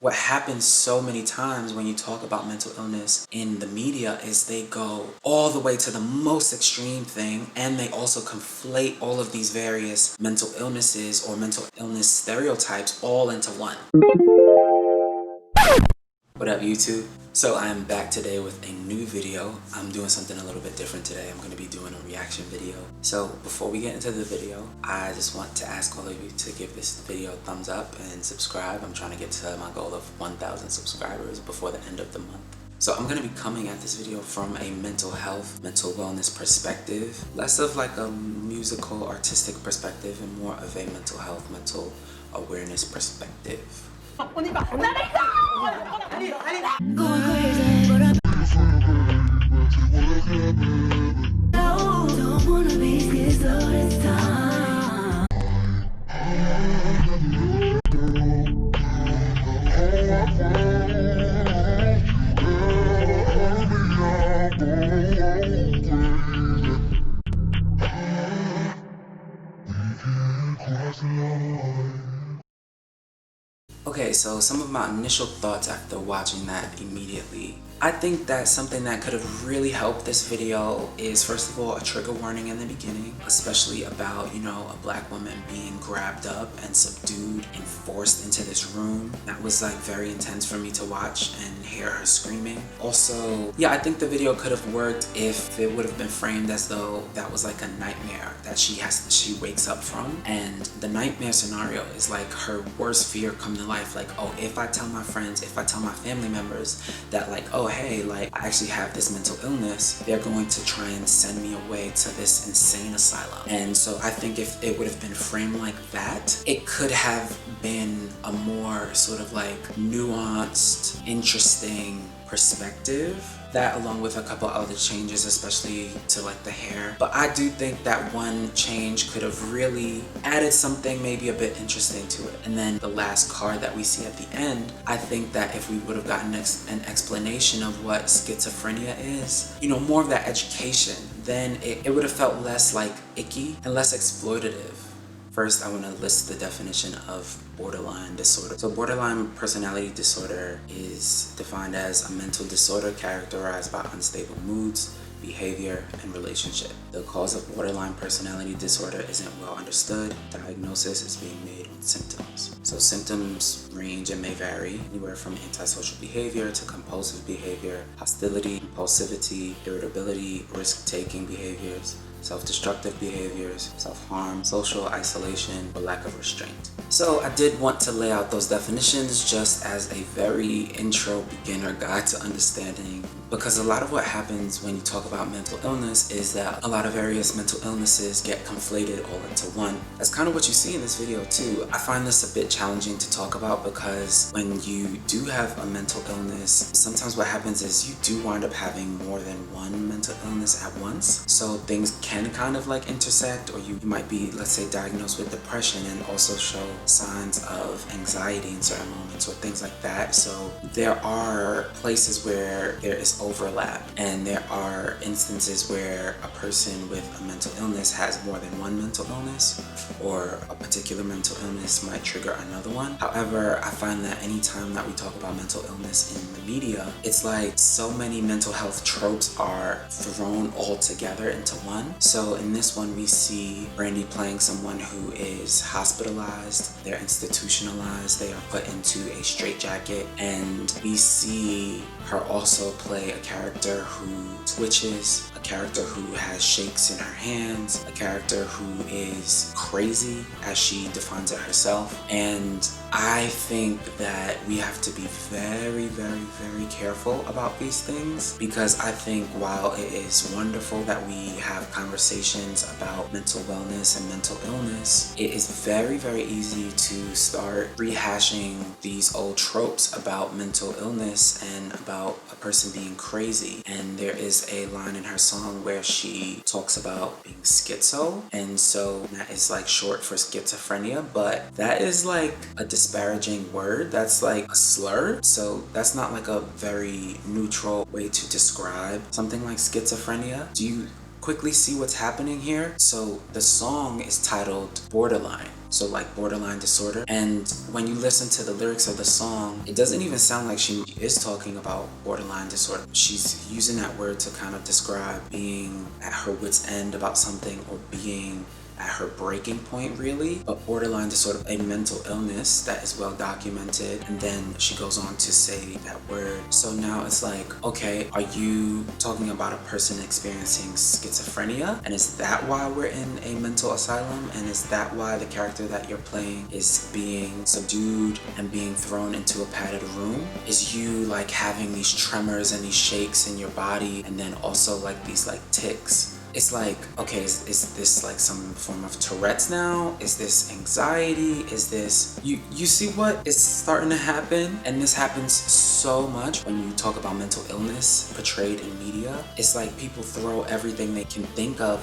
What happens so many times when you talk about mental illness in the media is they go all the way to the most extreme thing, and they also conflate all of these various mental illnesses or mental illness stereotypes all into one. What up, YouTube? So I am back today with a new video. I'm doing something a little bit different today. I'm going to be doing a reaction video. So before we get into the video, I just want to ask all of you to give this video a thumbs up and subscribe. I'm trying to get to my goal of 1,000 subscribers before the end of the month. So I'm going to be coming at this video from a mental health, mental wellness perspective. Less of like a musical, artistic perspective and more of a mental health, mental awareness perspective. Okay, so some of my initial thoughts after watching that immediately. I think that something that could have really helped this video is, first of all, a trigger warning in the beginning, especially about, you know, a black woman being grabbed up and subdued and forced into this room. That was like very intense for me to watch and hear her screaming. Also, yeah, I think the video could have worked if it would have been framed as though that was like a nightmare that she wakes up from, and the nightmare scenario is like her worst fear come to life. Like, oh, if I tell my friends, if I tell my family members that, like, oh hey, like, I actually have this mental illness, they're going to try and send me away to this insane asylum. And so I think if it would have been framed like that, it could have been a more sort of like nuanced, interesting perspective. That, along with a couple other changes, especially to like the hair. But I do think that one change could have really added something maybe a bit interesting to it. And then the last card that we see at the end, I think that if we would have gotten an explanation of what schizophrenia is, you know, more of that education, then it would have felt less like icky and less exploitative. First, I want to list the definition of borderline disorder. So borderline personality disorder is defined as a mental disorder characterized by unstable moods, behavior, and relationship. The cause of borderline personality disorder isn't well understood. Diagnosis is being made with symptoms. So symptoms range and may vary anywhere from antisocial behavior to compulsive behavior, hostility, impulsivity, irritability, risk-taking behaviors, self-destructive behaviors, self-harm, social isolation, or lack of restraint. So I did want to lay out those definitions just as a very intro beginner guide to understanding, because a lot of what happens when you talk about mental illness is that a lot of various mental illnesses get conflated all into one. That's kind of what you see in this video too. I find this a bit challenging to talk about because when you do have a mental illness, sometimes what happens is you do wind up having more than one mental illness at once. So things can kind of like intersect, or you might be, let's say, diagnosed with depression and also show signs of anxiety in certain moments or things like that. So there are places where there is overlap, and there are instances where a person with a mental illness has more than one mental illness, or a particular mental illness might trigger another one. However, I find that anytime that we talk about mental illness in the media, it's like so many mental health tropes are thrown all together into one. So in this one, we see Brandy playing someone who is hospitalized, they're institutionalized, they are put into a straitjacket, and we see her also play a character who twitches, a character who has shakes in her hands, a character who is crazy as she defines it herself. And I think that we have to be very, very, very careful about these things, because I think while it is wonderful that we have conversations about mental wellness and mental illness, it is very, very easy to start rehashing these old tropes about mental illness and about a person being crazy. And there is a line in her song where she talks about being schizo, and so that is like short for schizophrenia, but that is like a disparaging word. That's like a slur. So that's not like a very neutral way to describe something like schizophrenia. Do you quickly see what's happening here? So the song is titled Borderline. so like borderline disorder. And when you listen to the lyrics of the song, it doesn't even sound like she is talking about borderline disorder. She's using that word to kind of describe being at her wit's end about something, or being at her breaking point, really. But borderline disorder, a mental illness that is well documented, and then she goes on to say that word. So now it's like, okay, are you talking about a person experiencing schizophrenia, and is that why we're in a mental asylum, and is that why the character that you're playing is being subdued and being thrown into a padded room? Is you like having these tremors and these shakes in your body, and then also like these like tics? It's like, okay, is this like some form of Tourette's now? Is this anxiety? Is this, you see what is starting to happen? And this happens so much when you talk about mental illness portrayed in media. It's like people throw everything they can think of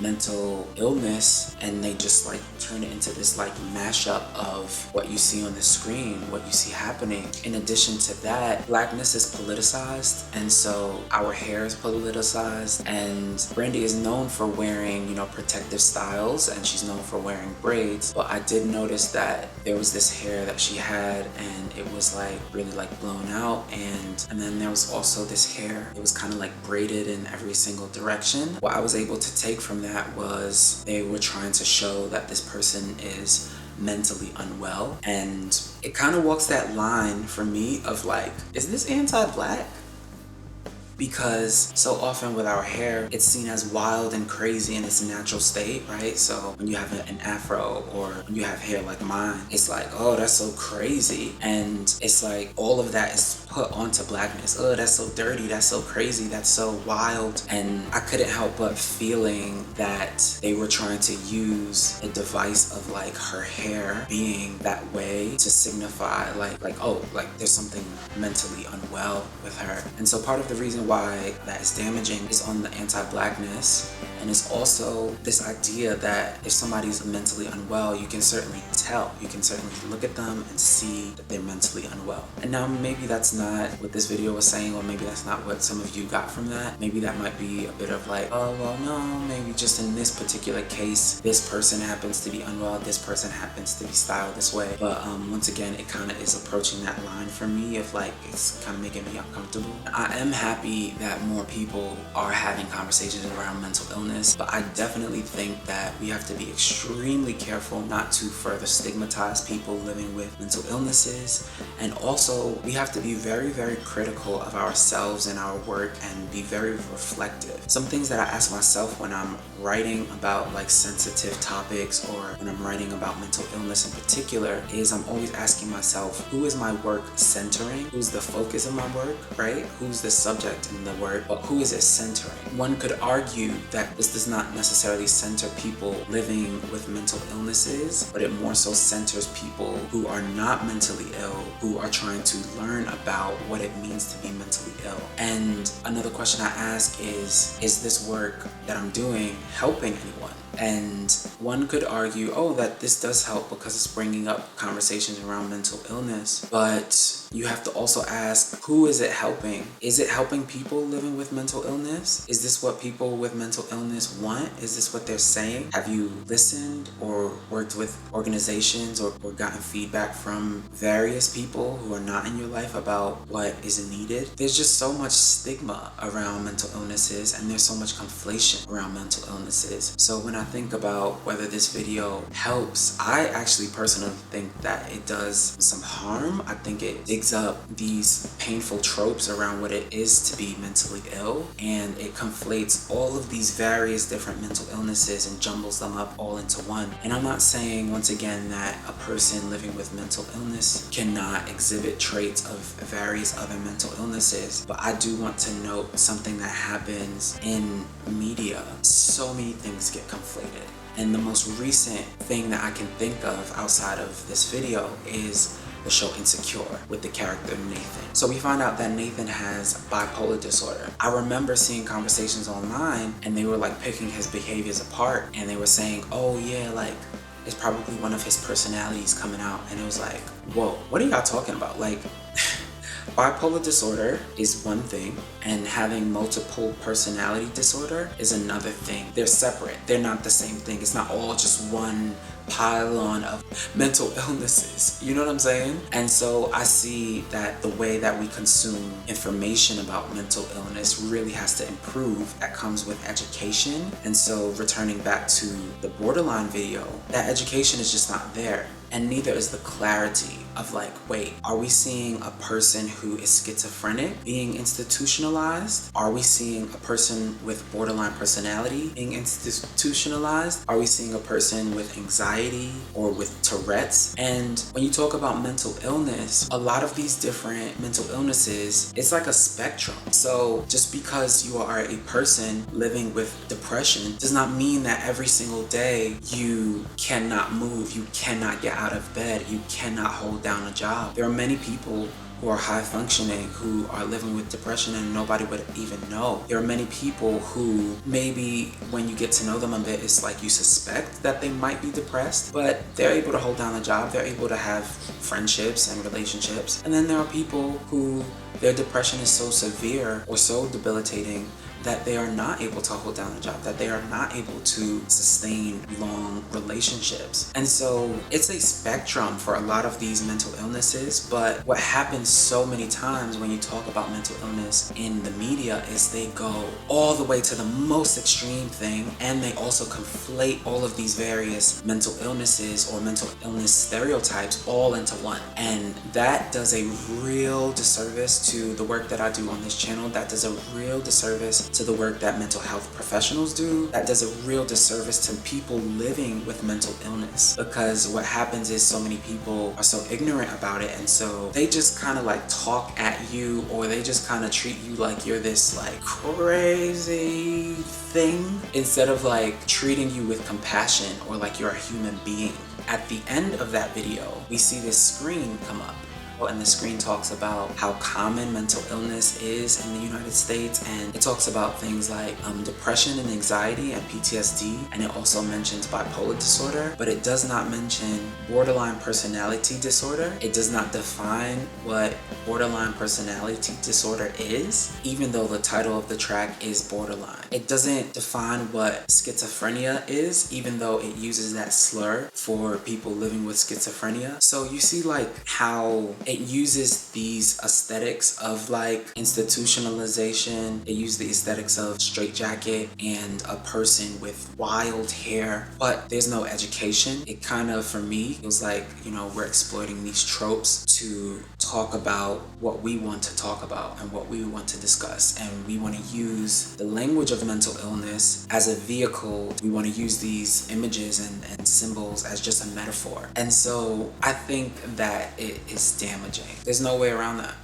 mental illness, and they just like turn it into this like mashup of what you see on the screen, what you see happening. In addition to that, blackness is politicized, and so our hair is politicized, and Brandy is known for wearing, you know, protective styles, and she's known for wearing braids. But I did notice that there was this hair that she had, and it was like really like blown out, and then there was also this hair, it was kind of like braided in every single direction. What I was able to take from that was they were trying to show that this person is mentally unwell, and it kind of walks that line for me of like, is this anti-black? Because so often with our hair, it's seen as wild and crazy in its natural state, right? So when you have an afro, or when you have hair like mine, it's like, oh, that's so crazy. And it's like all of that is put onto blackness. Oh, that's so dirty, that's so crazy, that's so wild. And I couldn't help but feeling that they were trying to use a device of like her hair being that way to signify like, oh, like there's something mentally unwell with her. And so part of the reason why that is damaging is on the anti-blackness, and it's also this idea that if somebody's mentally unwell, you can certainly tell. You can certainly look at them and see that they're mentally unwell. And now maybe that's not what this video was saying, or maybe that's not what some of you got from that. Maybe that might be a bit of like, oh, well, no, maybe just in this particular case, this person happens to be unwell, this person happens to be styled this way. But once again, it kind of is approaching that line for me of like, it's kind of making me uncomfortable. I am happy that more people are having conversations around mental illness, but I definitely think that we have to be extremely careful not to further stigmatize people living with mental illnesses. And also, we have to be very, very critical of ourselves and our work, and be very reflective. Some things that I ask myself when I'm writing about like sensitive topics, or when I'm writing about mental illness in particular, is I'm always asking myself, who is my work centering? Who's the focus of my work, right? Who's the subject in the work, but who is it centering? One could argue that this does not necessarily center people living with mental illnesses, but it more so centers people who are not mentally ill, who are trying to learn about what it means to be mentally ill. And another question I ask is this work that I'm doing helping anyone? And one could argue, oh, that this does help because it's bringing up conversations around mental illness. But you have to also ask, who is it helping? Is it helping people living with mental illness? Is this what people with mental illness want? Is this what they're saying? Have you listened or worked with organizations, or gotten feedback from various people who are not in your life about what is needed? There's just so much stigma around mental illnesses, and there's so much conflation around mental illnesses. So when I think about whether this video helps, I actually personally think that it does some harm. I think it digs up these painful tropes around what it is to be mentally ill, and it conflates all of these various different mental illnesses and jumbles them up all into one. And I'm not saying, once again, that a person living with mental illness cannot exhibit traits of various other mental illnesses, but I do want to note something that happens in media. So many things get conflated. And the most recent thing that I can think of outside of this video is the show Insecure with the character Nathan. So we find out that Nathan has bipolar disorder. I remember seeing conversations online, and they were like picking his behaviors apart, and they were saying, oh yeah, like it's probably one of his personalities coming out. And it was like, whoa, what are y'all talking about? Like, bipolar disorder is one thing, and having multiple personality disorder is another thing. They're separate. They're not the same thing. It's not all just one pylon of mental illnesses. You know what I'm saying? And so I see that the way that we consume information about mental illness really has to improve. That comes with education. And so returning back to the borderline video, that education is just not there. And neither is the clarity of like, wait, are we seeing a person who is schizophrenic being institutionalized? Are we seeing a person with borderline personality being institutionalized? Are we seeing a person with anxiety or with Tourette's? And when you talk about mental illness, a lot of these different mental illnesses, it's like a spectrum. So just because you are a person living with depression does not mean that every single day you cannot move, you cannot get out of bed, you cannot hold down a job. There are many people who are high functioning who are living with depression and nobody would even know. There are many people who maybe when you get to know them a bit, it's like you suspect that they might be depressed, but they're able to hold down a job, they're able to have friendships and relationships. And then there are people who their depression is so severe or so debilitating that they are not able to hold down a job, that they are not able to sustain long relationships. And so it's a spectrum for a lot of these mental illnesses, but what happens so many times when you talk about mental illness in the media is they go all the way to the most extreme thing, and they also conflate all of these various mental illnesses or mental illness stereotypes all into one. And that does a real disservice to the work that I do on this channel. That does a real disservice to the work that mental health professionals do. That does a real disservice to people living with mental illness, because what happens is so many people are so ignorant about it, and so they just kind of like talk at you, or they just kind of treat you like you're this like crazy thing instead of like treating you with compassion or like you're a human being. At the end of that video, we see this screen come up, and the screen talks about how common mental illness is in the United States, and it talks about things like depression and anxiety and PTSD, and it also mentions bipolar disorder, but it does not mention borderline personality disorder. It does not define what borderline personality disorder is, even though the title of the track is borderline. It doesn't define what schizophrenia is, even though it uses that slur for people living with schizophrenia. So you see like how it uses these aesthetics of like institutionalization. It uses the aesthetics of straitjacket and a person with wild hair, but there's no education. It kind of, for me, feels like, you know, we're exploiting these tropes to talk about what we want to talk about and what we want to discuss. And we want to use the language of mental illness as a vehicle. We want to use these images and symbols as just a metaphor. And so I think that it is damaging. There's no way around that.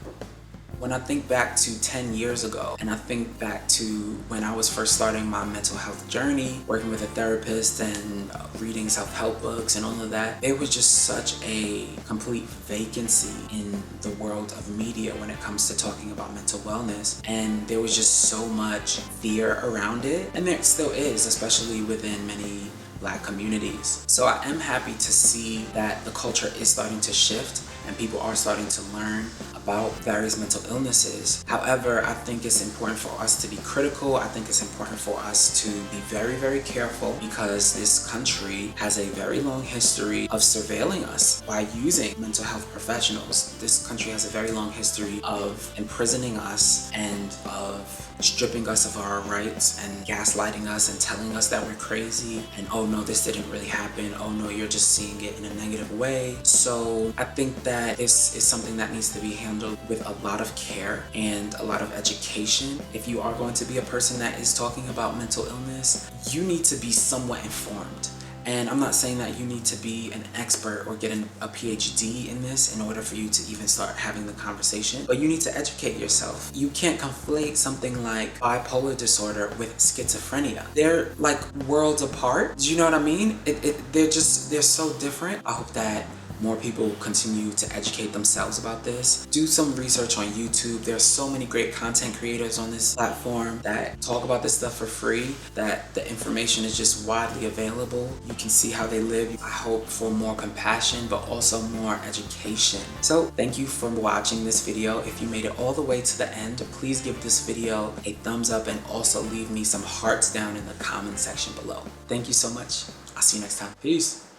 When I think back to 10 years ago, and I think back to when I was first starting my mental health journey, working with a therapist and reading self-help books and all of that, there was just such a complete vacancy in the world of media when it comes to talking about mental wellness. And there was just so much fear around it. And there still is, especially within many Black communities. So I am happy to see that the culture is starting to shift and people are starting to learn about various mental illnesses. However, I think it's important for us to be critical. I think it's important for us to be very, very careful, because this country has a very long history of surveilling us by using mental health professionals. This country has a very long history of imprisoning us and of stripping us of our rights and gaslighting us and telling us that we're crazy and, oh no, this didn't really happen, oh no, you're just seeing it in a negative way. So I think that this is something that needs to be handled with a lot of care and a lot of education. If you are going to be a person that is talking about mental illness, you need to be somewhat informed. And I'm not saying that you need to be an expert or get a PhD in this in order for you to even start having the conversation, but you need to educate yourself. You can't conflate something like bipolar disorder with schizophrenia. They're like worlds apart. Do you know what I mean? They're so different. I hope that more people continue to educate themselves about this. Do some research on YouTube. There are so many great content creators on this platform that talk about this stuff for free, that the information is just widely available. You can see how they live. I hope for more compassion, but also more education. So thank you for watching this video. If you made it all the way to the end, please give this video a thumbs up and also leave me some hearts down in the comment section below. Thank you so much. I'll see you next time. Peace.